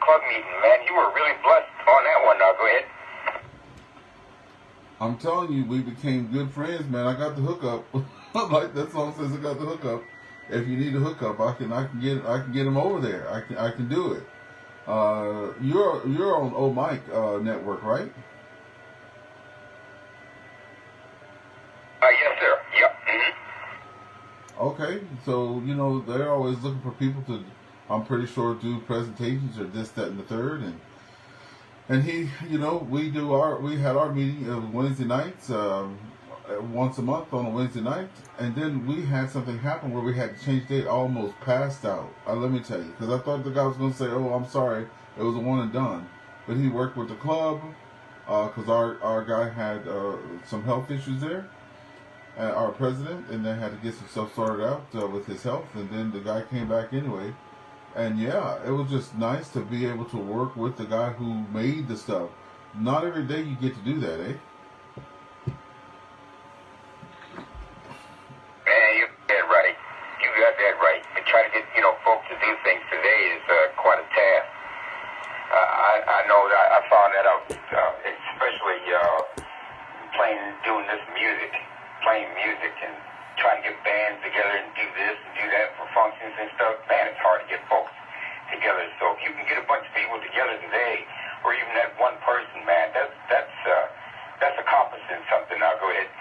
club meeting, man. You were really blessed on that one. Now, go ahead. I'm telling you, we became good friends, man. I got the hookup. Like that song says, I got the hookup. If you need a hookup, I can get him over there. I can do it. You're on Old Mike network, right? Yes, sir. Yep. Mm-hmm. Okay, so you know they're always looking for people to, I'm pretty sure, do presentations or this, that, and the third, and he, you know, we had our meeting Wednesday nights, once a month on a Wednesday night, and then we had something happen where we had to change date. Almost passed out. Let me tell you, because I thought the guy was going to say, "Oh, I'm sorry, it was a one and done," but he worked with the club because our guy had some health issues there. Our president, and they had to get some stuff sorted out with his health, and then the guy came back anyway. And yeah, it was just nice to be able to work with the guy who made the stuff. Not every day you get to do that, eh? Man, you got that right. You got that right. And trying to get, folks to do things today is quite a task. I know that I found that out, especially doing this music. Playing music and trying to get bands together and do this and do that for functions and stuff, man, it's hard to get folks together. So if you can get a bunch of people together today, or even that one person, man, that's accomplishing something. Now go ahead.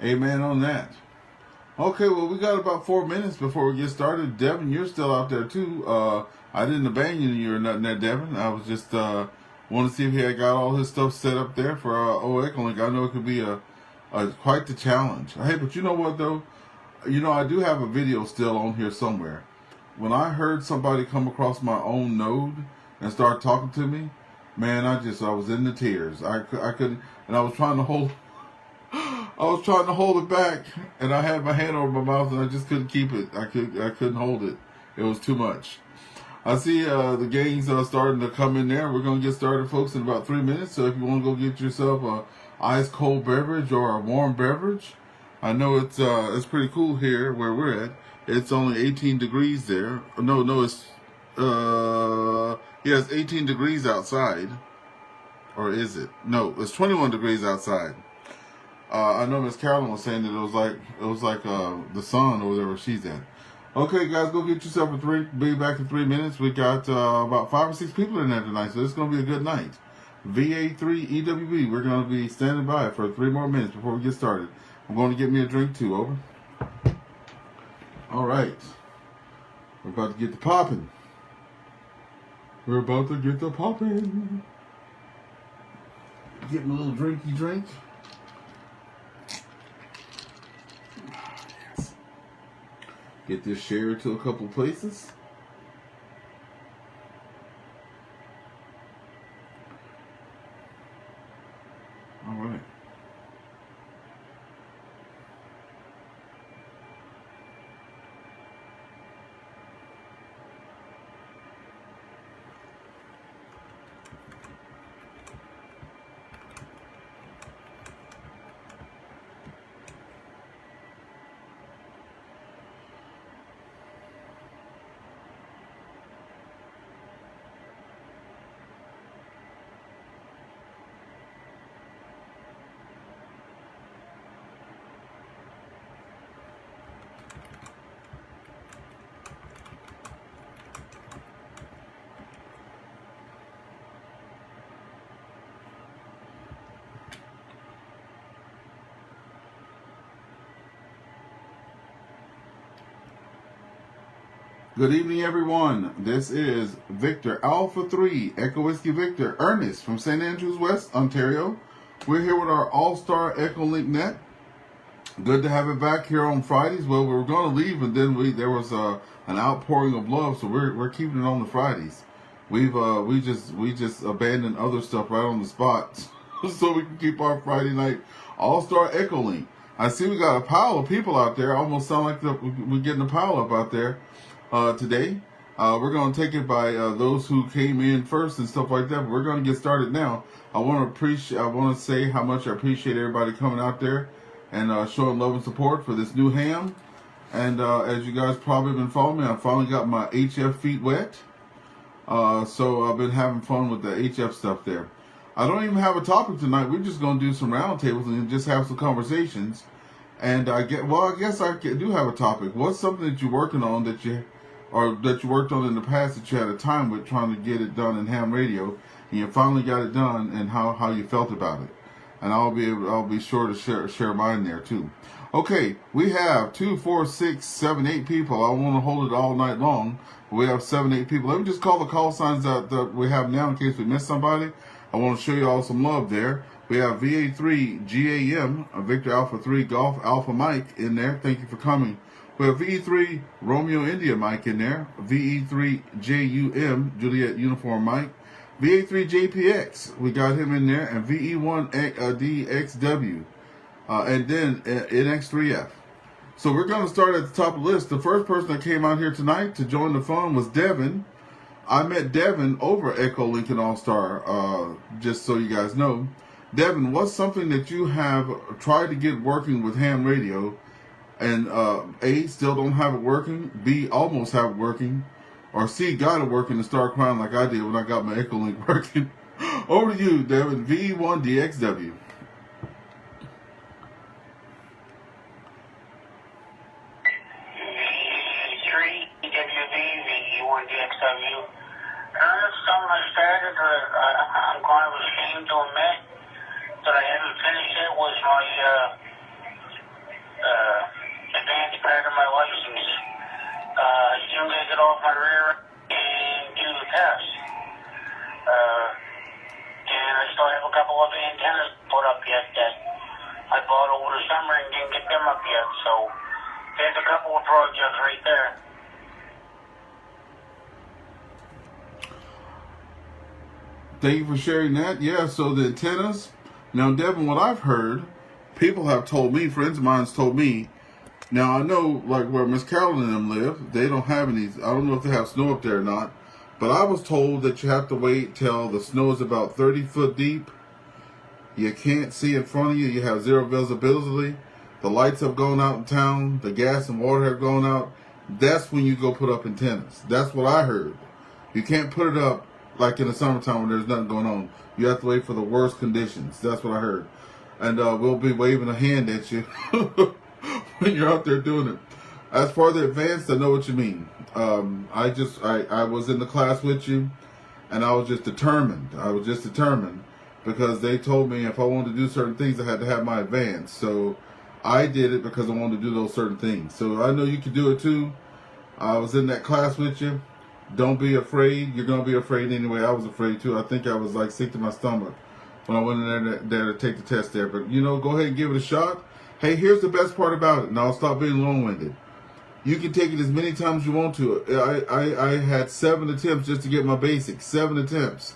Amen on that. Okay, well, we got about 4 minutes before we get started. Devin, you're still out there too. I didn't abandon you or nothing there, Devin. I was just want to see if he had got all his stuff set up there for EchoLink. I know it could be a quite the challenge. Hey, but you know what though? I do have a video still on here somewhere. When I heard somebody come across my own node and start talking to me, man, I was in the tears. I couldn't, and I was trying to hold it back, and I had my hand over my mouth, and I just couldn't keep it. I couldn't hold it. It was too much. I see the gangs starting to come in there. We're going to get started, folks, in about 3 minutes. So if you want to go get yourself a ice cold beverage or a warm beverage, I know it's pretty cool here where we're at. It's only 18 degrees there. No, it's 18 degrees outside, or is it? No, it's 21 degrees outside. I know Miss Carolyn was saying that it was like the sun or whatever she's at. Okay, guys, go get yourself be back in 3 minutes. We got about 5 or 6 people in there tonight, so it's going to be a good night. VA3EWV, we're going to be standing by for 3 more minutes before we get started. I'm going to get me a drink too, over. All right. We're about to get the popping. Getting a little drinky drink. Get this shared to a couple places. All right. Good evening, everyone. This is Victor Alpha 3 Echo Whiskey Victor Ernest from St. Andrews West, Ontario. We're here with our AllStar EchoLink Net. Good to have it back here on Fridays. Well, we were going to leave, and then there was an outpouring of love, so we're keeping it on the Fridays. We just abandoned other stuff right on the spot, so we can keep our Friday night AllStar EchoLink. I see we got a pile of people out there. Almost sound like we're getting a pile up out there. Today, we're going to take it by those who came in first and stuff like that. But we're going to get started now. I want to say how much I appreciate everybody coming out there and showing love and support for this new ham. And as you guys probably been following me, I finally got my HF feet wet. So I've been having fun with the HF stuff there. I don't even have a topic tonight. We're just going to do some roundtables and just have some conversations. And I guess I do have a topic. What's something that you're working on that you worked on in the past that you had a time with trying to get it done in ham radio, and you finally got it done, and how you felt about it? And I'll be sure to share mine there too. Okay, we have 2, 4, 6, 7, 8 people. I want to hold it all night long. We have 7, 8 people. Let me just call the call signs that we have now in case we miss somebody. I want to show you all some love there. We have VA3GAM, Victor Alpha 3 Golf Alpha Mike in there. Thank you for coming. We have VE3 Romeo India Mike in there. VE3JUM Juliet Uniform Mike. VA3JPX, we got him in there. And VE1DXW. And then NX3F. So we're going to start at the top of the list. The first person that came out here tonight to join the fun was Devin. I met Devin over EchoLink and AllStar, just so you guys know. Devin, what's something that you have tried to get working with ham radio and A, still don't have it working, B, almost have it working, or C, got it working and start crying like I did when I got my EchoLink working? Over to you, Devin. VE1DXW. Something I started, I'm kind of ashamed to admit that I haven't finished it, was my advanced part of my license. As soon as I get off my rear and do the test. And I still have a couple of antennas put up yet that I bought over the summer and didn't get them up yet. So there's a couple of projects right there. Thank you for sharing that. Yeah, so the antennas. Now, Devin, what I've heard, people have told me, friends of mine told me. Now, I know, like, where Miss Carolyn and them live, they don't have any, I don't know if they have snow up there or not, but I was told that you have to wait till the snow is about 30 foot deep. You can't see in front of you. You have zero visibility. The lights have gone out in town. The gas and water have gone out. That's when you go put up antennas. That's what I heard. You can't put it up like in the summertime when there's nothing going on. You have to wait for the worst conditions. That's what I heard. And we'll be waving a hand at you when you're out there doing it. As far as the advanced, I know what you mean. I was in the class with you, and I was just determined. Because they told me if I wanted to do certain things, I had to have my advance. So I did it because I wanted to do those certain things. So I know you can do it too. I was in that class with you. Don't be afraid. You're going to be afraid anyway. I was afraid too. I think I was like sick to my stomach when I went in there to take the test there. But, go ahead and give it a shot. Hey, here's the best part about it. And I'll stop being long-winded. You can take it as many times as you want to. I had 7 attempts just to get my basics. 7 attempts.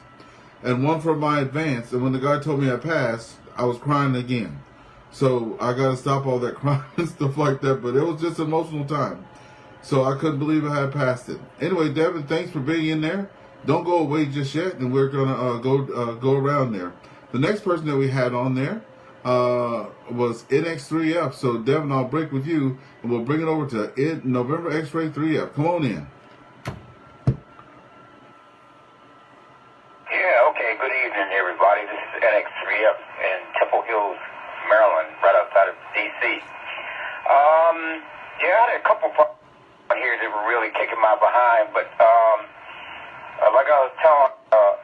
And 1 for my advanced. And when the guy told me I passed, I was crying again. So I got to stop all that crying and stuff like that. But it was just an emotional time. So I couldn't believe I had passed it. Anyway, Devin, thanks for being in there. Don't go away just yet, and we're gonna go around there. The next person that we had on there was NX3F. So Devin, I'll break with you, and we'll bring it over to November X-Ray 3F. Come on in. Yeah, okay. Good evening, everybody. This is NX3F in Temple Hills, Maryland, right outside of D.C. Yeah, I had a couple here that were really kicking my behind, but like I was telling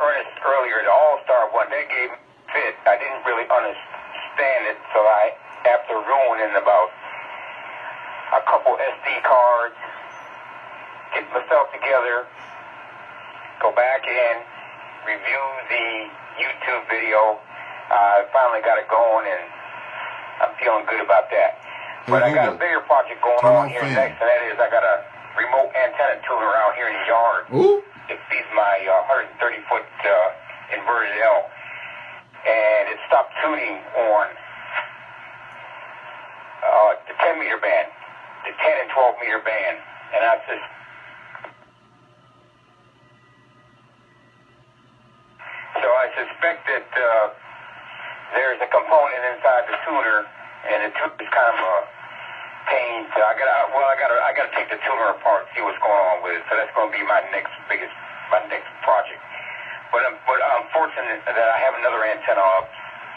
Ernest earlier, the AllStar one, they gave me fit. I didn't really understand it, so after ruining about a couple SD cards, get myself together, go back in, review the YouTube video, I finally got it going, and I'm feeling good about that. But I got a bigger project going on here next, and that is I got a remote antenna tuner around here in the yard. Ooh. It feeds my 130-foot inverted L. And it stopped tuning on the 10-meter band, the 10 and 12-meter band. And I just... So I suspect that there's a component inside the tuner, and the tuner is kind of paint. I gotta take the tuner apart, see what's going on with it. So that's going to be my next project. But I'm fortunate that I have another antenna up,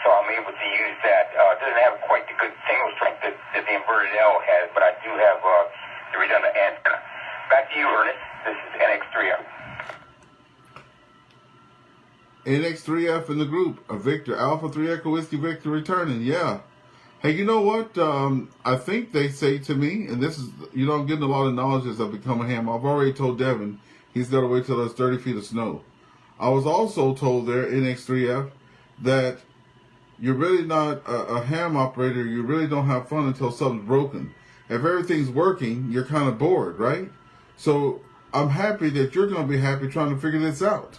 so I'm able to use that. It doesn't have quite the good single strength that the inverted L has, but I do have the redundant antenna. Back to you, Ernest. This is NX3F. NX3F in the group. Victor, Alpha 3 Echo Whiskey Victor returning. Yeah. Hey, you know what? I think they say to me, and this is, I'm getting a lot of knowledge as I become a ham. I've already told Devin he's got to wait till there's 30 feet of snow. I was also told there, NX3F, that you're really not a ham operator. You really don't have fun until something's broken. If everything's working, you're kind of bored, right? So I'm happy that you're going to be happy trying to figure this out.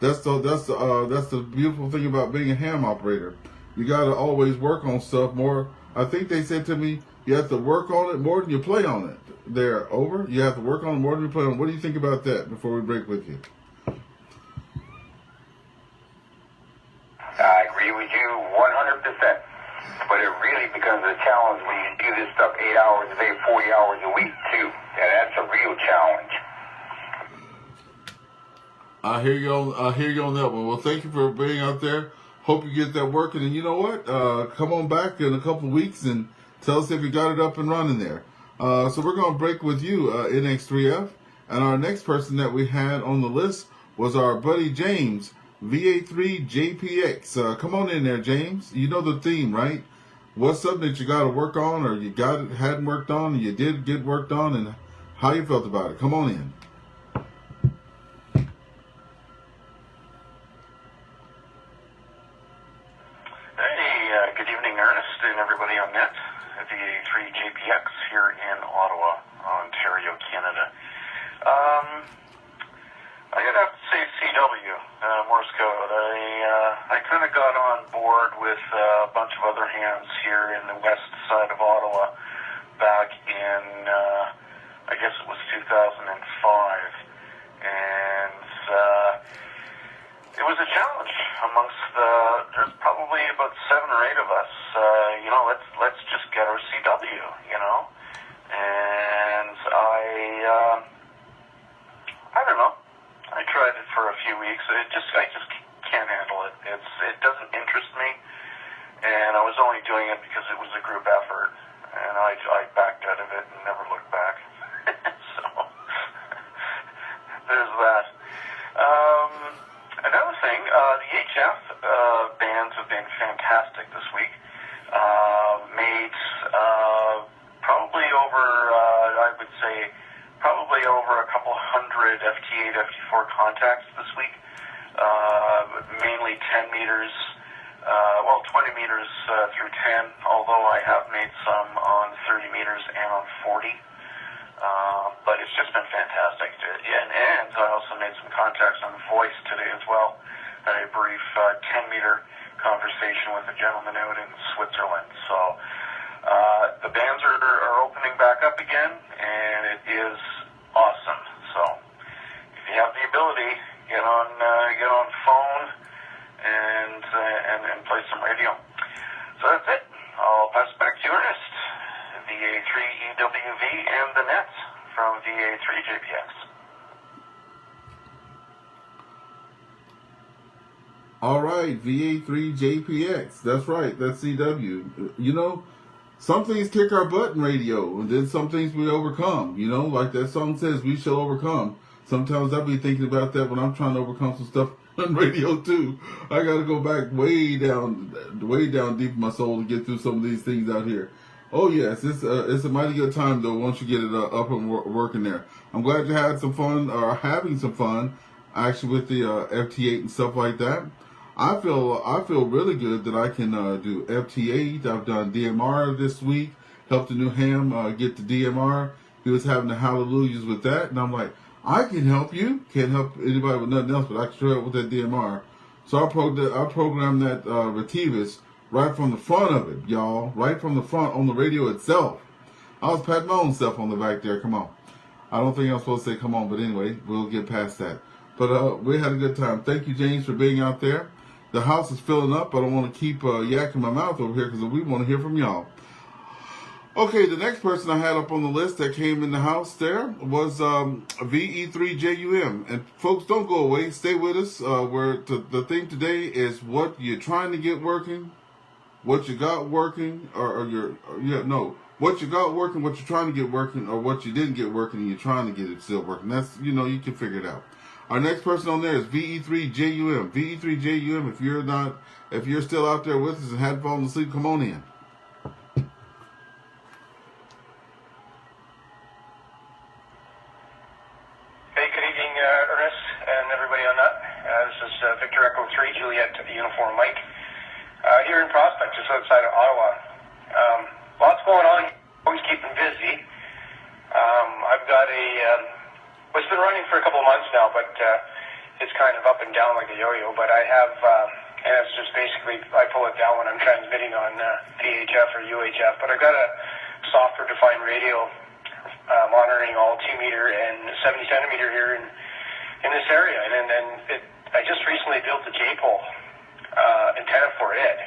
That's the beautiful thing about being a ham operator. You got to always work on stuff more. I think they said to me, you have to work on it more than you play on it. They're over. You have to work on it more than you play on it. What do you think about that before we break with you? I agree with you 100%. But it really becomes a challenge when you do this stuff 8 hours a day, 40 hours a week, too. And that's a real challenge. I hear you on that one. Well, thank you for being out there. Hope you get that working. And you know what? Come on back in a couple of weeks and tell us if you got it up and running there. So we're going to break with you, NX3F. And our next person that we had on the list was our buddy James, VA3JPX. Come on in there, James. You know the theme, right? What's something that you got to work on, or you hadn't worked on, and you did get worked on, and how you felt about it? Come on in. Good evening, Ernest, and everybody on net. VA3JPX here in Ottawa, Ontario, Canada. I gotta have to say CW, Morse code. I kind of got on board with a bunch of other hands here in the west side of Ottawa back in, I guess it was 2005, and it was a challenge amongst there's probably about 7 or 8 of us, let's just get our CW, and I don't know. I tried it for a few weeks. I just can't handle it. It doesn't interest me, and I was only doing it because it was a group effort, and I backed out of it and never looked back. So there's that. Another thing, the HF bands have been fantastic this week. Made probably over, I would say, probably over a couple hundred FT8, FT4 contacts this week. Mainly 10 meters, 20 meters through 10, although I have made some on 30 meters and on 40. But it's just been fantastic. And I also made some contacts on voice today as well. Had a brief 10-meter conversation with a gentleman out in Switzerland. So the bands are opening back up again, and it is awesome. So if you have the ability, get on phone and play some radio. So that's it. I'll pass it back to you, Ernest. VA3EWV and the net from VA3JPX. All right, VA3JPX. That's right. That's CW. Some things kick our butt in radio, and then some things we overcome. Like that song says, we shall overcome. Sometimes I'll be thinking about that when I'm trying to overcome some stuff on radio too. I got to go back way down deep in my soul to get through some of these things out here. Oh yes, it's a mighty good time though once you get it up and working there. I'm glad you had some fun, or having some fun, actually, with the FT8 and stuff like that. I feel really good that I can do FT8. I've done DMR this week. Helped the new ham get the DMR. He was having the hallelujahs with that, and I'm like, I can help you. Can't help anybody with nothing else, but I can show up with that DMR. So I programmed that Retivus right from the front of it, y'all. Right from the front on the radio itself. I was patting my own self on the back there. Come on. I don't think I'm supposed to say come on, but anyway, we'll get past that. But we had a good time. Thank you, James, for being out there. The house is filling up. I don't want to keep yakking my mouth over here because we want to hear from y'all. Okay, the next person I had up on the list that came in the house there was VA3EWV. And folks, don't go away. Stay with us. The theme today is what you're trying to get working, what you got working, what you got working, what you're trying to get working, or what you didn't get working and you're trying to get it still working. That's, you can figure it out. Our next person on there is VE3JUM. VE3JUM, if you're still out there with us and hadn't fallen asleep, come on in. Hey, good evening, Ernest, and everybody on that. This is Victor Echo 3, Juliet Uniform Mike, here in Prospect, just outside of Ottawa. Lots going on, always keeping busy. I've got it's been running for a couple of months now, but it's kind of up and down like a yo-yo, but I have, and it's just basically, I pull it down when I'm transmitting on VHF or UHF, but I've got a software-defined radio monitoring all 2-meter and 70-centimeter here in this area, and then I just recently built a J-pole antenna for it,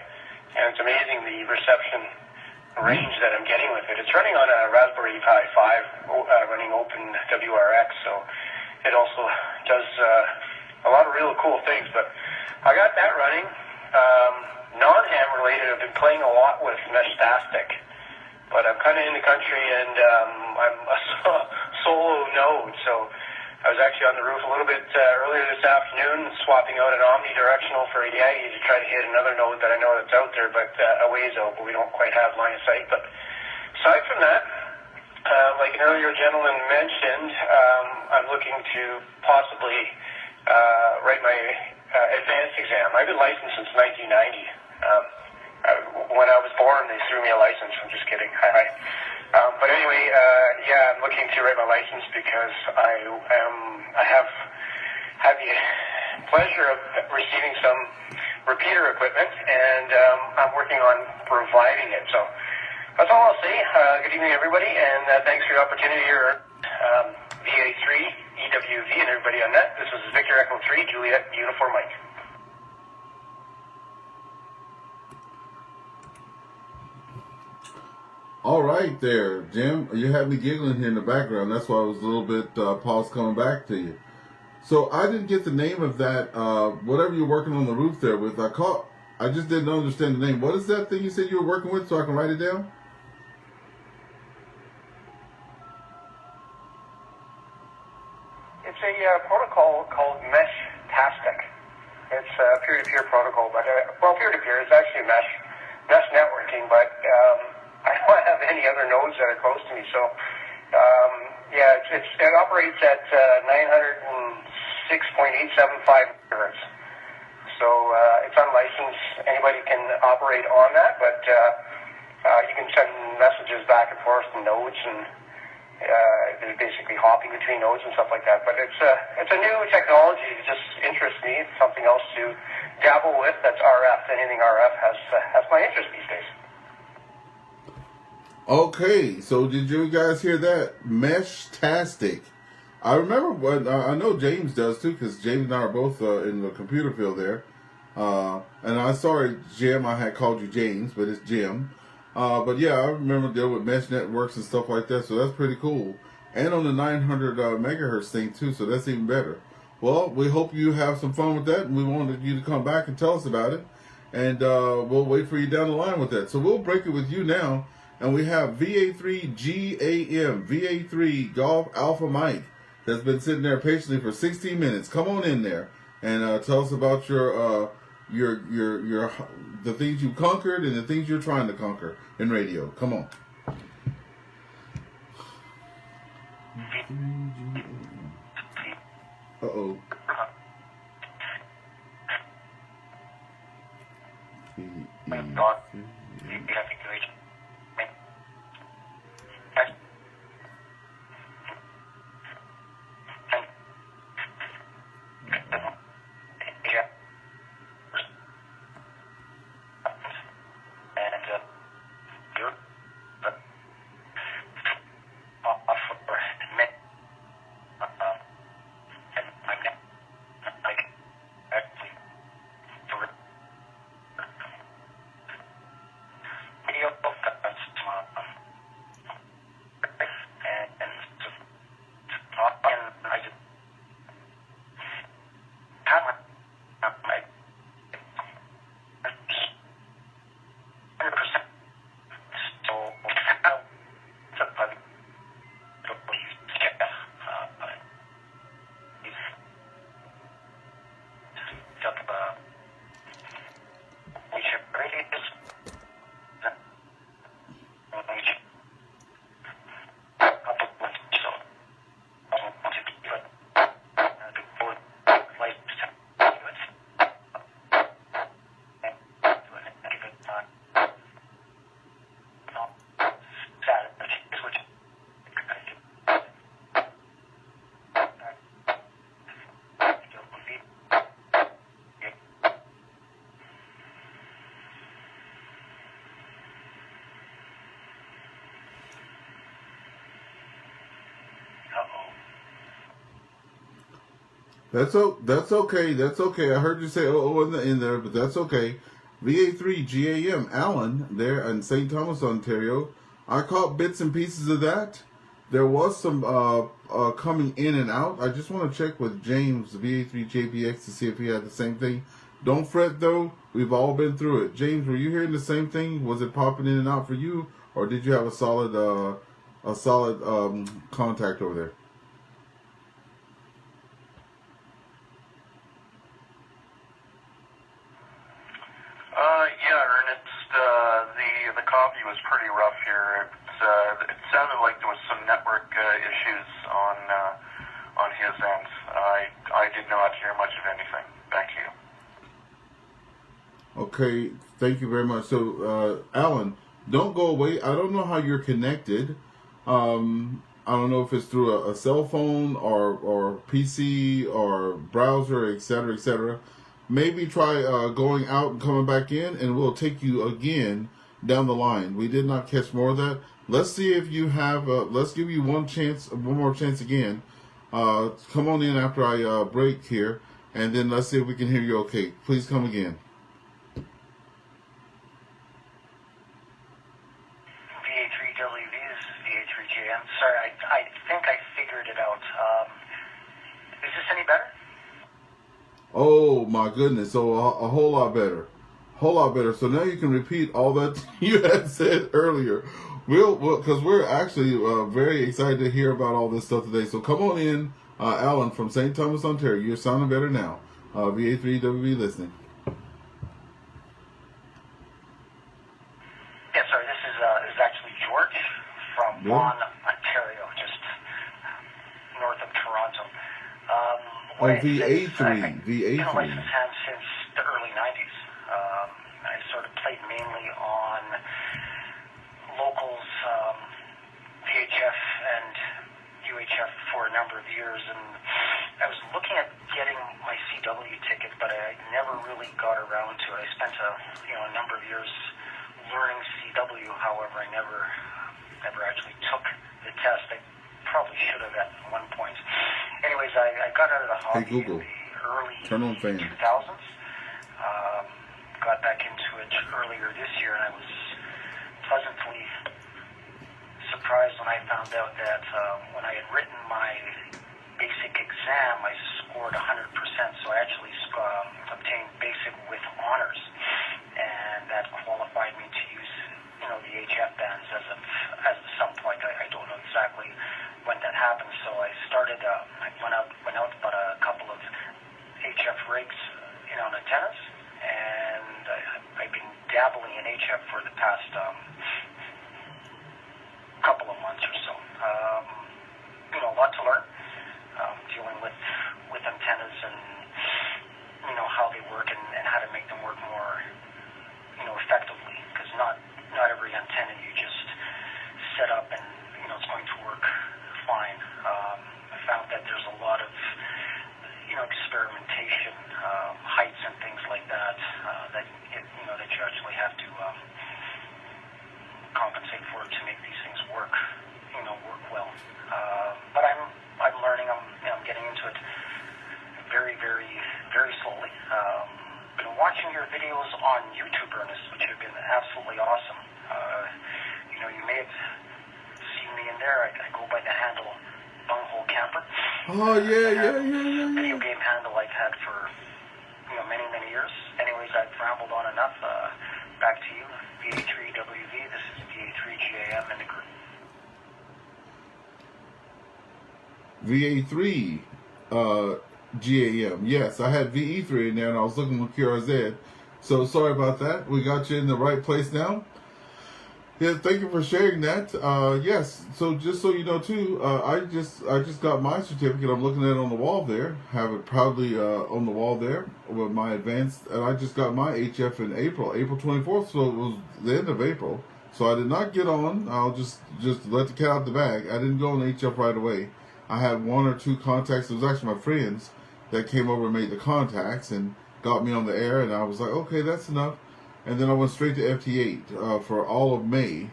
and it's amazing the reception range that I'm getting with it. It's running on a Raspberry Pi 5 running Open WRX, so it also does a lot of real cool things, but I got that running. Non-ham related, I've been playing a lot with Meshtastic, but I'm kind of in the country and I'm a solo node, so I was actually on the roof a little bit earlier this afternoon, swapping out an omnidirectional for a Yagi to try to hit another node that I know that's out there, but a ways out, but we don't quite have line of sight. But aside from that, like an earlier gentleman mentioned, I'm looking to possibly write my advanced exam. I've been licensed since 1990. When I was born, they threw me a license. I'm just kidding. Hi. But anyway, I'm looking to write my license because I have had the pleasure of receiving some repeater equipment, and I'm working on providing it. So that's all I'll say. Good evening, everybody, and thanks for your opportunity here. VA3EWV and everybody on that. This is Victor Echo 3, Juliet Uniform Mike. All right there, Jim. You had me giggling here in the background. That's why I was a little bit paused coming back to you. So I didn't get the name of that, whatever you're working on the roof there with. I just didn't understand the name. What is that thing you said you were working with so I can write it down? It's a protocol called Meshtastic. It's a peer-to-peer protocol, but peer-to-peer. It's actually mesh networking, but I don't have any other nodes that are close to me. So it operates at 906.875 megahertz. So it's unlicensed. Anybody can operate on that, but you can send messages back and forth to nodes and. They're basically hopping between nodes and stuff like that. But it's a new technology. It just interests me. It's something else to dabble with. That's RF. Anything RF has my interest these days. Okay, so did you guys hear that? Meshtastic. I remember what I know James does too, because James and I are both in the computer field there. And I'm sorry, Jim, I had called you James, but it's Jim. But yeah, I remember dealing with mesh networks and stuff like that, so that's pretty cool. And on the 900 megahertz thing too, so that's even better. Well, we hope you have some fun with that, and we wanted you to come back and tell us about it. And we'll wait for you down the line with that. So we'll break it with you now, and we have VA3GAM, VA3 Golf Alpha Mike, that's been sitting there patiently for 16 minutes. Come on in there and tell us about your the things you conquered and the things you're trying to conquer in radio. Come on. Uh-oh. That's okay. That's okay. I heard you say in there, but that's okay. VA3GAM, Alan, there in St. Thomas, Ontario. I caught bits and pieces of that. There was some coming in and out. I just want to check with James, VA3JPX, to see if he had the same thing. Don't fret, though. We've all been through it. James, were you hearing the same thing? Was it popping in and out for you, or did you have a solid contact over there? Yeah, Ernest, the coffee was pretty rough here. It sounded like there was some network issues on his end. I did not hear much of anything. Thank you. Okay, thank you very much. So, Alan, don't go away. I don't know how you're connected. I don't know if it's through a cell phone or PC or browser, etc., etc. Maybe try going out and coming back in, and we'll take you again down the line. We did not catch more of that. Let's see if you have. Let's give you one more chance again. Come on in after I break here, and then let's see if we can hear you okay. Please come again. VA3WV, this is VA3JM. Sorry, I think I figured it out. Is this any better? Oh my goodness! So a whole lot better, So now you can repeat all that you had said earlier. Because we're actually very excited to hear about all this stuff today. So come on in, Alan from St. Thomas, Ontario. You're sounding better now. VA3WV listening. Yeah, sorry. This is actually George from Vaughan, Ontario, just north of Toronto. VA3. Been a licensed hand since the early 90s. I sort of played mainly on locals, VHF and UHF for a number of years, and I was looking at getting my CW ticket, but I never really got around to it. I spent a number of years learning CW. However, I never actually took the test. I probably should have at one point. Anyways, I got out of the hobby in the early 2000s. Got back into it earlier this year, and I was pleasantly surprised when I found out that when I had written my basic exam, I scored 100%. So I actually obtained basic with honors, and that qualified me to use the HF bands as of some point. I don't know exactly when that happened. So I started. I went out bought a couple of HF rigs, on antennas, and I've been dabbling in HF for the past couple of months or so. A lot to learn, dealing with antennas and how they work and how to make them work more effectively, because not every antenna you just set up and it's going to work fine. I found that there's a lot of experimentation, heights and things like that that you actually have to compensate for to make these things work well. But I'm learning. I'm getting into it very, very, very slowly. Been watching your videos on YouTube, Ernest, which have been absolutely awesome. You may have seen me in there. I go by the handle Bunghole Camper. Oh yeah. Video game handle I've had for many, many years. Anyways, I've rambled on enough. Back to you, VA3WV. This is VA3GAM in the group. VA3 GAM. Yes, I had VE3 in there, and I was looking with QRZ. So sorry about that. We got you in the right place now. Yeah, thank you for sharing that. Yes, so just so you know too, I just got my certificate. I'm looking at it on the wall there. Have it proudly on the wall there with my advanced, and I just got my HF in April 24th. So it was the end of April. So I did not get on. I'll just let the cat out the bag. I didn't go on HF right away. I had one or two contacts. It was actually my friends that came over and made the contacts and got me on the air, and I was like, okay, that's enough. And then I went straight to FT8 for all of May.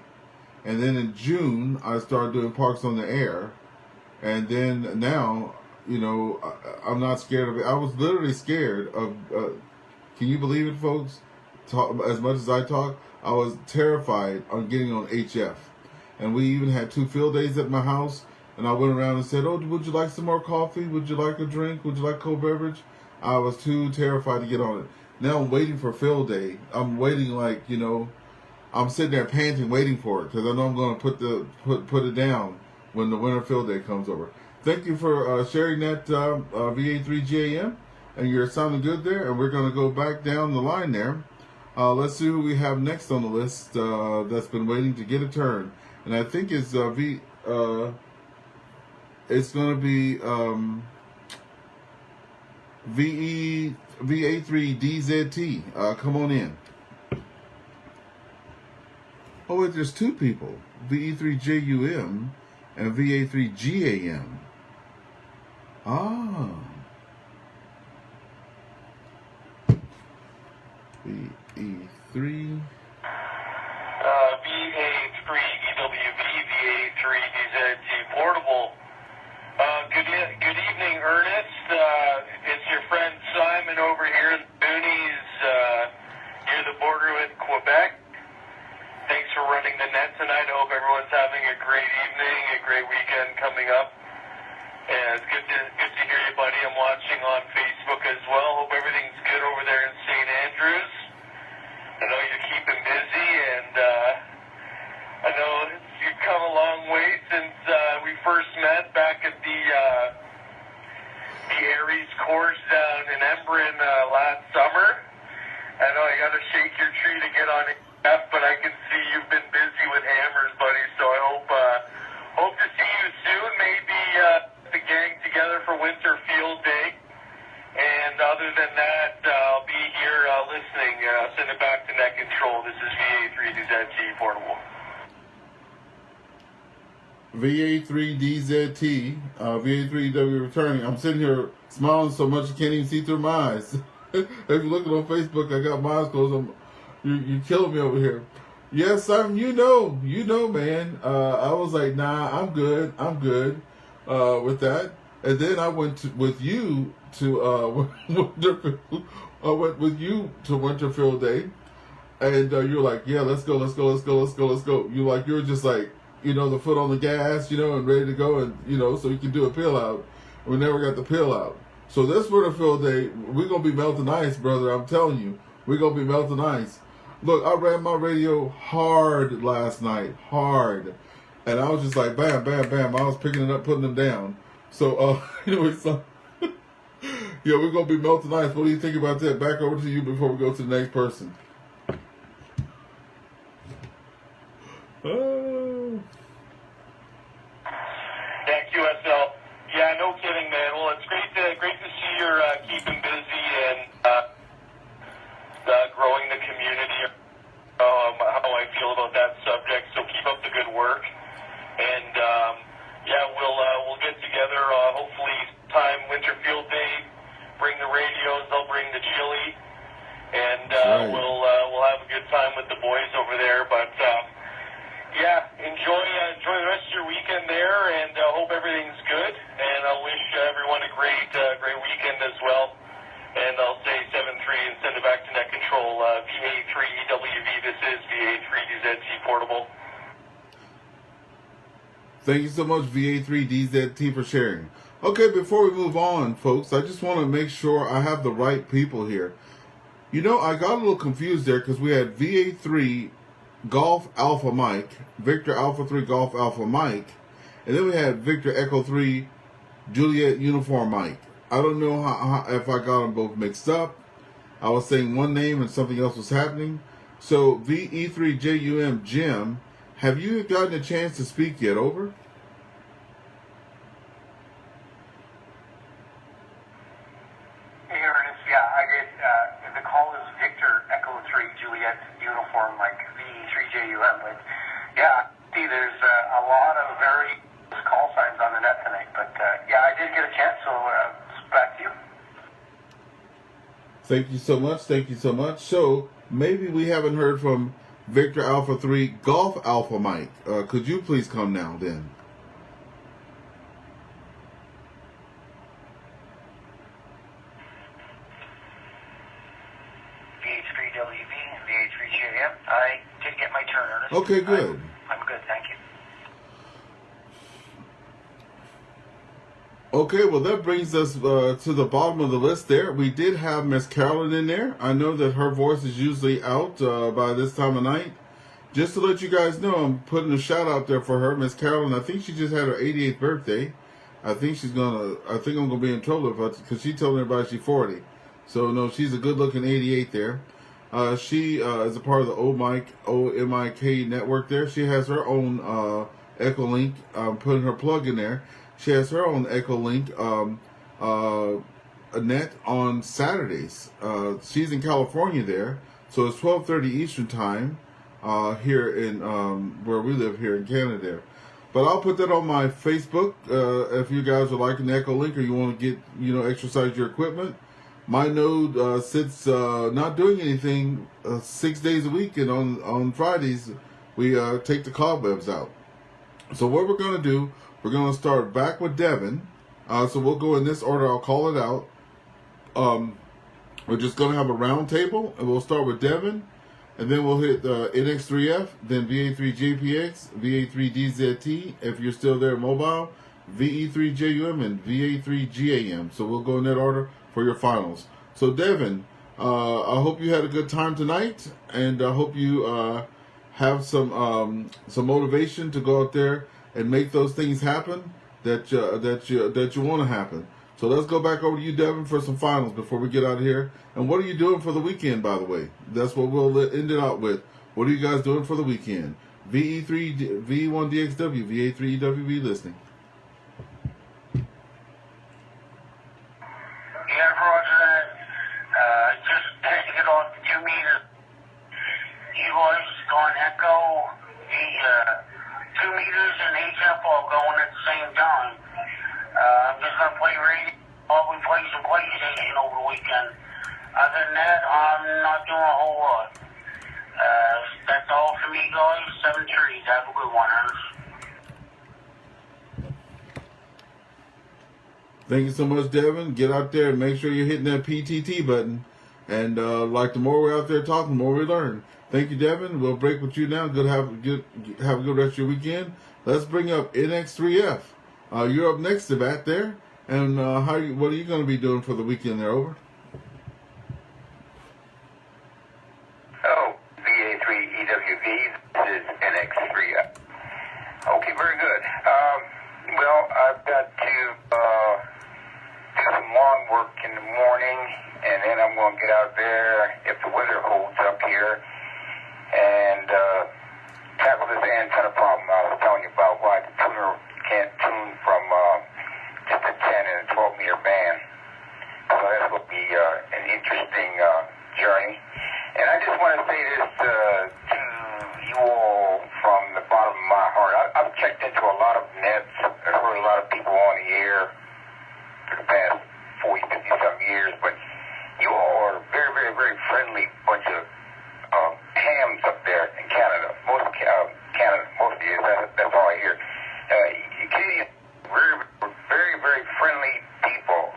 And then in June, I started doing Parks on the Air. And then now, you know, I'm not scared of it. I was literally scared of. Can you believe it, folks? As much as I talk, I was terrified on getting on HF, and we even had 2 field days at my house. And I went around and said, "Oh, would you like some more coffee? Would you like a drink? Would you like cold beverage?" I was too terrified to get on it. Now I'm waiting for field day. I'm waiting like, you know, I'm sitting there panting, waiting for it because I know I'm going to put it down when the winter field day comes over. Thank you for sharing that VA3GAM, and you're sounding good there. And we're going to go back down the line there. Let's see who we have next on the list that's been waiting to get a turn, and I think it's it's going to be VA3DZT. Come on in. Oh, wait, there's 2 people. VE3JUM and VA3GAM. Ah. VE3. VA3EWV, VA3DZT Portable. Good evening, Ernest. It's your friend Simon over here in the boonies near the border with Quebec. Thanks for running the net tonight. I hope everyone's having a great evening, a great weekend coming up. And it's good to hear you, buddy. I'm watching on Facebook as well. Hope everything's good over there in St. Andrews. I know you're keeping busy, and I know you've come a long way since we first met back at the Aries course down in Embrun last summer. I know I got to shake your tree to get on F, but I can see you've been busy with hammers, buddy. So I hope to see you soon. Maybe the gang together for Winter Field Day. And other than that, I'll be here listening. Send it back to Net Control. This is VA3DZT Portable. VA3DZT, VA3EWV returning. I'm sitting here smiling so much you can't even see through my eyes. If you're looking on Facebook, I got my eyes closed. You're killing me over here. Yes, Simon, you know, man. I was like, nah, I'm good with that. And then I went with you to Winterfield. I went with you to Winterfield Day, and you're like, yeah, let's go. You were just like, you know, the foot on the gas, you know, and ready to go, and you know, so you can do a peel out. We never got the peel out. So this Winterfield Day, we're gonna be melting ice, brother. I'm telling you, we're gonna be melting ice. Look, I ran my radio hard last night, hard, and I was just like, bam, bam, bam. I was picking it up, putting them down. So, anyway, so yeah, we're gonna be melting ice. What do you think about that? Back over to you before we go to the next person. Yeah, QSL. Yeah, no kidding, man. Well, it's great to see you're keeping busy and growing the community. How I feel about that subject. So keep up the good work, and yeah, we'll get together. Hopefully, time Winterfield Day. Bring the radios. They'll bring the chili, and right. We'll have a good time with the boys over there. But yeah, enjoy the rest of your weekend there, and hope everything's good. And I wish everyone a great weekend as well. And I'll say 7-3 and send it back to Net Control. VA3EWV. This is VA3DZT Portable. Thank you so much, VA3DZT, for sharing. Okay, before we move on, folks, I just want to make sure I have the right people here. You know, I got a little confused there because we had VA3 Golf Alpha Mike, Victor Alpha 3 Golf Alpha Mike, and then we had Victor Echo 3 Juliet Uniform Mike. I don't know how if I got them both mixed up. I was saying one name and something else was happening. So VE3JUM Jim, have you gotten a chance to speak yet? Over. Hey, Ernest. Yeah, I did. The call is Victor Echo 3 Juliet Uniform, like VE3JUM. Like, yeah, see, there's a lot of very call signs on the net tonight. But yeah, I did get a chance, so back to you. Thank you so much. Thank you so much. So maybe we haven't heard from Victor Alpha 3 Golf Alpha Mike. Could you please come now then? VA3EWV and VA3JM. I did get my turn, Ernest. Okay, good. I'm good, thank you. Okay, well, that brings us to the bottom of the list there. We did have Miss Carolyn in there. I know that her voice is usually out by this time of night. Just to let you guys know, I'm putting a shout out there for her, Miss Carolyn. I think she just had her 88th birthday. I think I'm gonna be in trouble because she told everybody she's 40. So no, she's a good-looking 88 there. She is a part of the OMIK network there. She has her own EchoLink. I'm putting her plug in there. She has her own EchoLink net on Saturdays. She's in California there, so it's 12:30 Eastern time here in where we live here in Canada. But I'll put that on my Facebook if you guys are liking the EchoLink or you want to get exercise your equipment. My node sits not doing anything 6 days a week, and on Fridays we take the cobwebs out. So what we're going to do, we're going to start back with Devin. So we'll go in this order. I'll call it out. We're just going to have a round table, and we'll start with Devin, and then we'll hit NX3F, then VA3JPX, VA3DZT, if you're still there mobile, VE3JUM, and VA3GAM. So we'll go in that order for your finals. So Devin, I hope you had a good time tonight, and I hope you have some motivation to go out there and make those things happen that you want to happen. So let's go back over to you, Devin, for some finals before we get out of here. And what are you doing for the weekend, by the way? That's what we'll end it out with. What are you guys doing for the weekend? V1DXW, VA3EWV listening. Yeah, Roger that. Just testing it on 2 meters. You guys going echo the 2 meters and HF all going at the same time. I'm just going to play radio. We play some PlayStation over the weekend. Other than that, I'm not doing a whole lot. That's all for me, guys. 7 trees. Have a good one, Ernest. Thank you so much, Devin. Get out there and make sure you're hitting that PTT button. And the more we're out there talking, the more we learn. Thank you, Devin. We'll break with you now. Have a good rest of your weekend. Let's bring up NX3F. You're up next to that there. And what are you going to be doing for the weekend there? Over. Oh, VA3EWV. This is NX3F. Okay, very good. Well, I've got to do some lawn work in the morning, and then I'm going to get out there if the weather holds up here and tackle this antenna problem I was telling you about, why the tuner can't tune from just a 10 and a 12 meter band. So that will be an interesting journey. And I just want to say this to you all from the bottom of my heart. I've checked into a lot of nets. I've heard a lot of people on the air for the past 40, 50-some years, but you all are a very, very, very friendly bunch of hams up there in Canada. Canada, mostly is. That's all I hear. Canadians, very, very, very friendly people.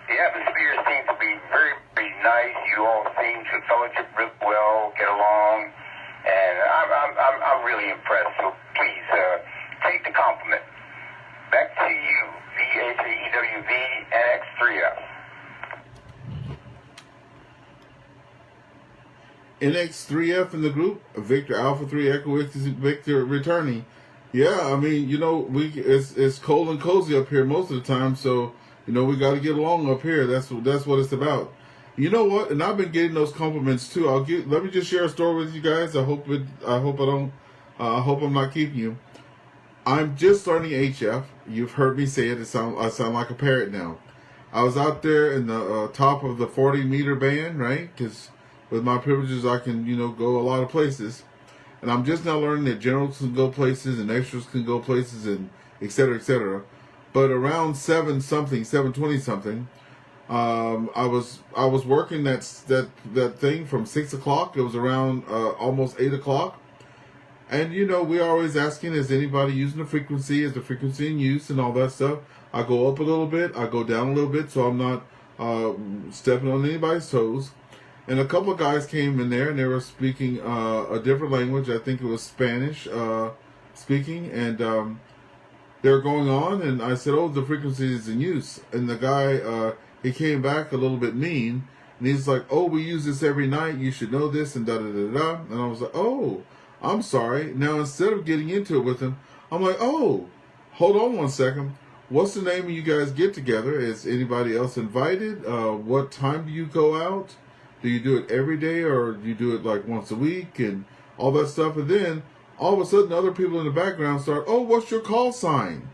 The atmosphere seems to be very, very nice. You all seem to fellowship really well, get along, and I'm really impressed. So please take the compliment. Back to you, VA3EWV NX3F. NX3F in the group, Victor Alpha 3 Echo Victor returning. Yeah, I mean, it's cold and cozy up here most of the time, so we got to get along up here. That's what it's about. You know what? And I've been getting those compliments too. Let me just share a story with you guys. I hope I'm not keeping you. I'm just learning HF. You've heard me say it. I sound like a parrot now. I was out there in the top of the 40 meter band, right? Because with my privileges, I can, go a lot of places. And I'm just now learning that generals can go places and extras can go places and et cetera, et cetera. But around 7:20 something, I was working that thing from 6 o'clock. It was around almost 8 o'clock. And, we're always asking, is anybody using the frequency? Is the frequency in use and all that stuff? I go up a little bit. I go down a little bit so I'm not stepping on anybody's toes. And a couple of guys came in there and they were speaking a different language. I think it was Spanish speaking. And they were going on. And I said, the frequency is in use. And the guy, he came back a little bit mean. And he's like, we use this every night. You should know this and da-da-da-da. And I was like, I'm sorry. Now, instead of getting into it with him, I'm like, hold on one second. What's the name of you guys get together? Is anybody else invited? What time do you go out? Do you do it every day or do you do it like once a week and all that stuff? And then all of a sudden other people in the background start, what's your call sign?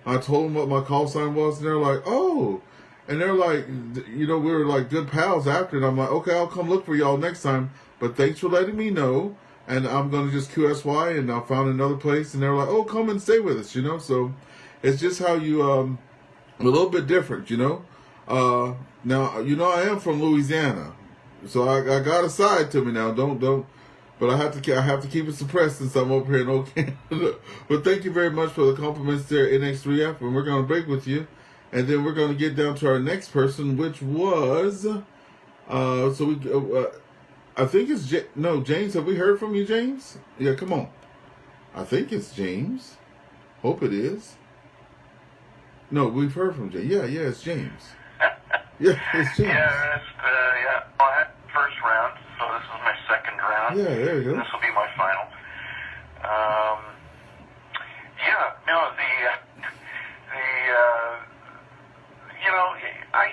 I told them what my call sign was and they're like, And they're like, we were like good pals after. And I'm like, okay, I'll come look for y'all next time. But thanks for letting me know. And I'm going to just QSY, and I found another place, and they're like, come and stay with us, So it's just how you, a little bit different, Now, I am from Louisiana, so I got a side to me now. Don't, but I have to keep it suppressed since I'm over here in Oak Canada. But thank you very much for the compliments there, NX3F, and we're going to break with you. And then we're going to get down to our next person, which was, I think it's James. Have we heard from you, James? Yeah, come on. I think it's James. Hope it is. No, we've heard from James. Yeah, it's James. Yeah, it's James. Yeah, well, I had first round, so this is my second round. Yeah, there you go. This will be my final.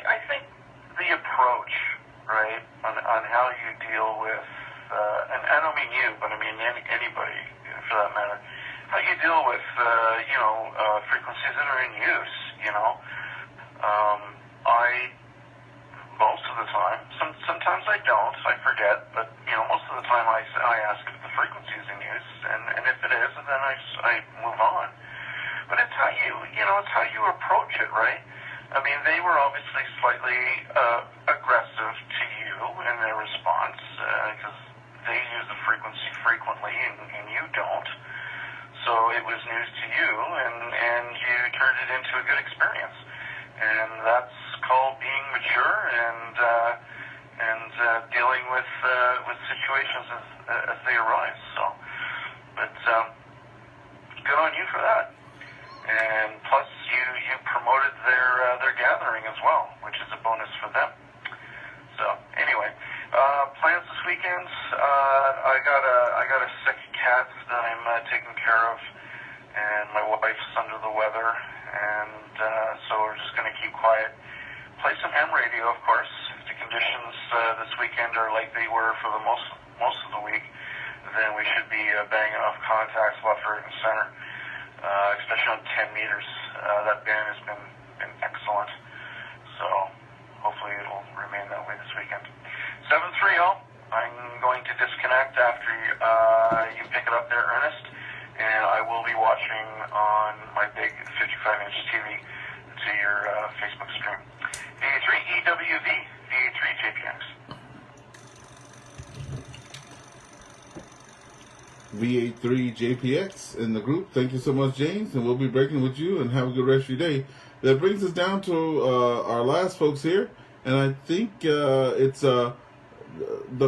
I think the approach, right, on how you deal with, and I don't mean you, but I mean anybody for that matter, how you deal with, frequencies that are in use, I, most of the time, sometimes I don't, I forget, but, most of the time I ask if the frequency is in use, and if it is, then I move on. But it's how it's how you approach it, right? I mean, they were obviously slightly aggressive to you in their response because they use the frequency frequently and you don't. So it was news to you, and you turned it into a good experience. And that's called being mature and dealing with situations as they arise. So, but good on you for that. And plus, you promoted their gathering as well, which is a bonus for them. So anyway, plans this weekend. I got a sick cat that I'm taking care of, and my wife's under the weather, and so we're just going to keep quiet. Play some ham radio, of course. If the conditions this weekend are like they were for the most of the week, then we should be banging off contacts left, right, and center. Especially on 10 meters. That band has been excellent. So hopefully it'll remain that way this weekend. 730, I'm going to disconnect after you pick it up there, Ernest, and I will be watching on my big 55-inch TV to your Facebook stream. VA3EWV, VA3JPX. VA3JPX in the group. Thank you so much, James, and we'll be breaking with you, and have a good rest of your day. That brings us down to our last folks here, and I think it's the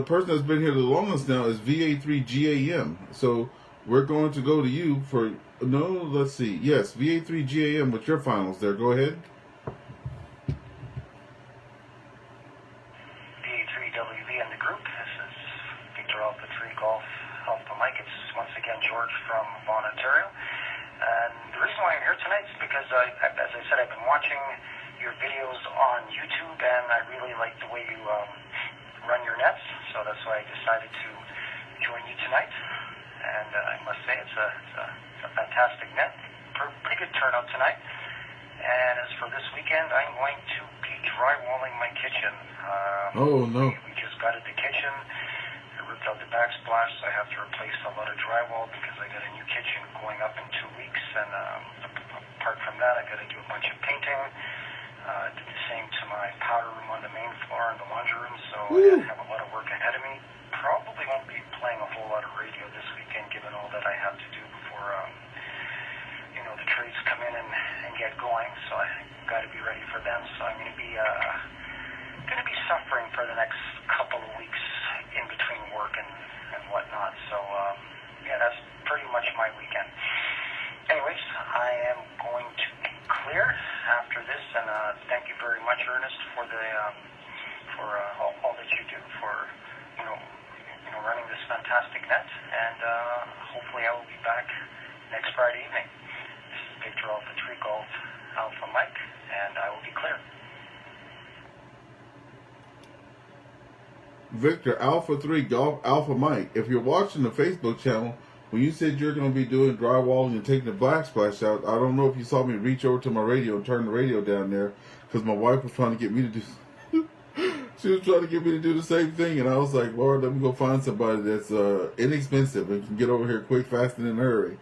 person that's been here the longest now is VA3GAM. So we're going to go to you for, let's see. Yes, VA3GAM with your finals there. Go ahead. VA3WV in the group. This is Victor Alpha 3 Golf Alpha Mike. It's once again George from Vaughan, Ontario. And the reason why I'm here tonight is because, as I said, I've been watching your videos on YouTube, and I really like the way you run your nets. So that's why I decided to join you tonight. And I must say it's a fantastic net. Pretty good turnout tonight. And as for this weekend, I'm going to be drywalling my kitchen. Oh, no. We just gutted the kitchen. I ripped out the backsplash, so I have to replace a lot of drywall because I got a new kitchen going up in 2 weeks. And apart from that, I got to do a bunch of painting. Did the same to my powder room on the main floor and the laundry room, so I have a lot of work ahead of me. Probably won't be playing a whole lot of radio this weekend, given all that I have so I got to be ready for them. So I'm going to be suffering for the next couple of weeks in between work and whatnot. So yeah, that's pretty much my weekend. Anyways, I am going to be clear after this, and thank you very much, Ernest, for the all that you do for running this fantastic net. And hopefully, I will be back next Friday evening. This is Victor Alpha 3 Golf Alpha Mike, and I will be clear. Victor Alpha 3 Golf Alpha Mike. If you're watching the Facebook channel, when you said you're going to be doing drywalling and taking the black splash out, I don't know if you saw me reach over to my radio and turn the radio down there, because my wife was trying to get me to do she was trying to get me to do the same thing, and I was like, Lord, let me go find somebody that's inexpensive and can get over here quick, fast, and in a hurry.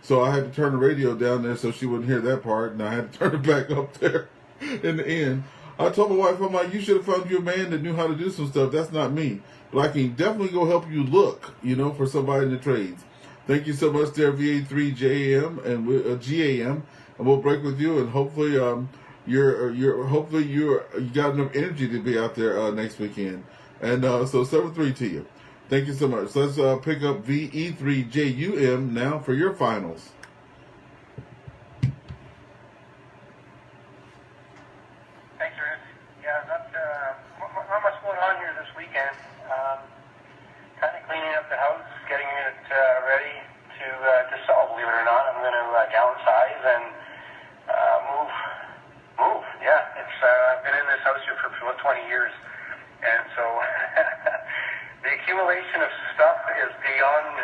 So I had to turn the radio down there so she wouldn't hear that part, and I had to turn it back up there in the end. I told my wife, I'm like, you should have found you a man that knew how to do some stuff. That's not me. But I can definitely go help you look, for somebody in the trades. Thank you so much there, VA3JAM and GAM, and we'll break with you, and hopefully you got enough energy to be out there next weekend. And so 7-3 to you. Thank you so much. So let's pick up VE3JUM now for your finals. Thanks, Ernest. Yeah, not much going on here this weekend. Kind of cleaning up the house, getting it ready to sell. Believe it or not, I'm going to downsize and move. Yeah, it's I've been in this house here for about 20 years, and so the accumulation of stuff is beyond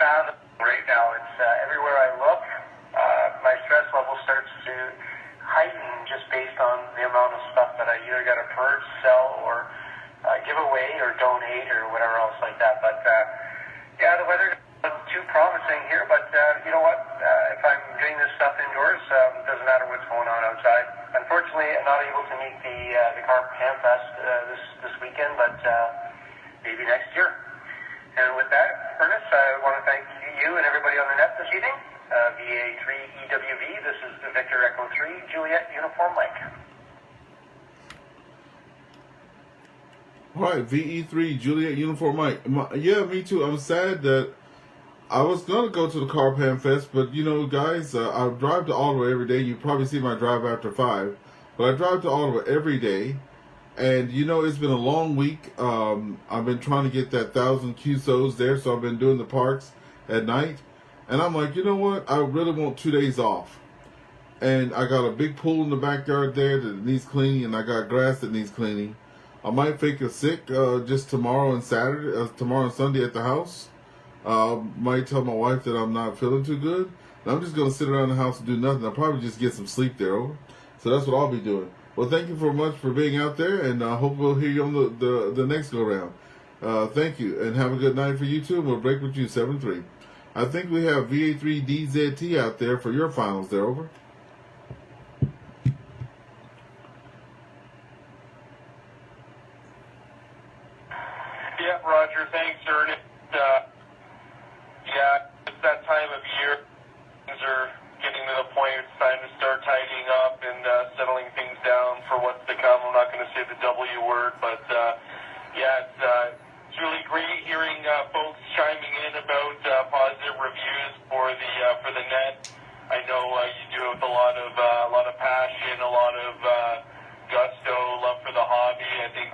fathom right now. It's everywhere I look. My stress level starts to heighten just based on the amount of stuff that I either got to purge, sell, or give away, or donate, or whatever else like that. But yeah, the weather isn't too promising here. But you know what? If I'm doing this stuff indoors, doesn't matter what's going on outside. Unfortunately, I'm not able to meet the Carp Ham Fest this weekend, but maybe next year. And with that, Ernest, I want to thank you and everybody on the net this evening. VA3EWV, this is the Victor Echo 3 Juliet Uniform Mike. All right, VE3 Juliet Uniform Mike. Yeah, me too. I'm sad that I was going to go to the Carp Ham Fest, but guys, I drive to Ottawa every day. You probably see my drive after 5, but I drive to Ottawa every day. And it's been a long week. I've been trying to get that 1,000 QSOs there, so I've been doing the parks at night. And I'm like, you know what? I really want 2 days off. And I got a big pool in the backyard there that needs cleaning, and I got grass that needs cleaning. I might fake a sick just tomorrow and Sunday at the house. Might tell my wife that I'm not feeling too good. And I'm just going to sit around the house and do nothing. I'll probably just get some sleep there. Over. So that's what I'll be doing. Well, thank you very much for being out there, and I hope we'll hear you on the next go-round. Thank you, and have a good night for you, too. We'll break with you 7-3. I think we have VA3DZT out there for your finals there. Over. Yeah, Roger. Thanks, Ernest. Yeah, it's that time of year. Things are getting to the point it's time to start tidying up and settling things down for what's to come. I'm not going to say the W word, but yeah, it's really great hearing folks chiming in about positive reviews for the net. I know you do it with a lot of passion, a lot of gusto, love for the hobby. I think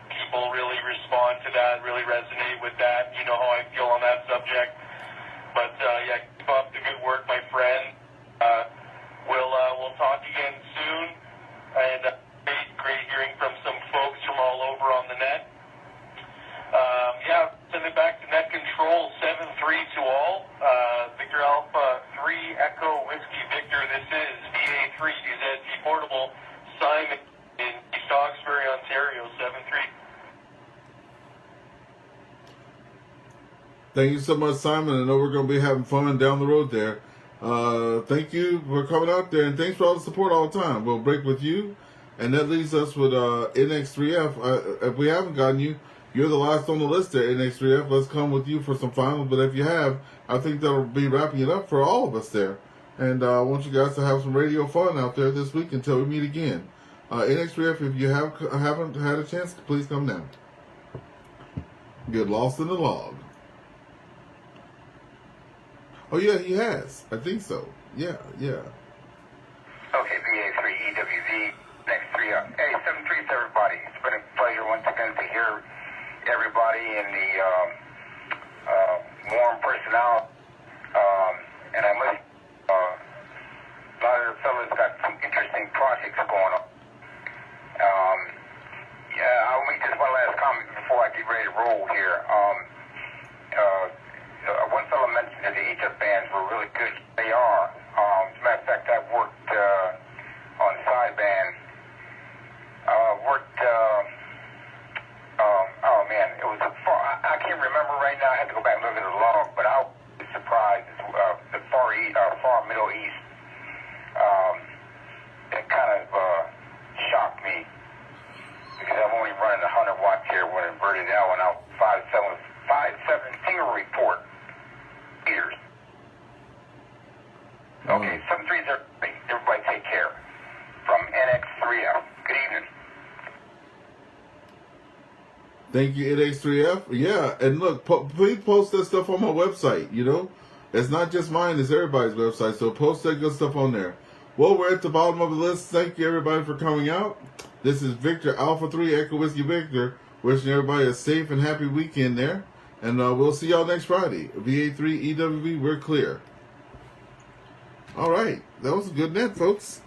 people really respond to that, really resonate with that. You know how I feel on that subject. But yeah, keep up the good work, my friend. We'll talk again soon. And great hearing from some folks from all over on the net. Yeah, send it back to net control 7-3 to all. Victor Alpha 3 Echo Whiskey Victor. This is VA3EWV Portable. Simon in East Hawkesbury, Ontario, 7-3. Thank you so much, Simon. I know we're going to be having fun down the road there. Thank you for coming out there, and thanks for all the support all the time. We'll break with you, and that leaves us with NX3F. If we haven't gotten you, you're the last on the list there, NX3F. Let's come with you for some finals, but if you have, I think that'll be wrapping it up for all of us there. And I want you guys to have some radio fun out there this week until we meet again. NX3F, if you haven't had a chance, please come down. Get lost in the log. Oh yeah, he has. I think so. Yeah. Okay, VA3EWV, next 3 up. Hey, 7-3 to everybody. It's been a pleasure once again to hear everybody in the warm personality. And I must, a lot of the fellas got some interesting projects going on. I'll make just one last comment before I get ready to roll here. One fellow mentioned that the HF bands were really good. They are. As a matter of fact, I've worked on sideband. Oh man, it was I can't remember right now. I had to go back and look at the log, but I was surprised. The far Middle East. It kind of shocked me because I'm only running 100 watts here with an inverted L and out 5.7 single report meters. Okay, 7-3, everybody take care. From NX3F. Good evening. Thank you, NX3F. Yeah, and look, please post that stuff on my website, you know. It's not just mine, it's everybody's website, so post that good stuff on there. Well, we're at the bottom of the list. Thank you, everybody, for coming out. This is Victor, Alpha 3, Echo Whiskey Victor, wishing everybody a safe and happy weekend there. And we'll see y'all next Friday. VA3EWV, we're clear. All right. That was a good net, folks.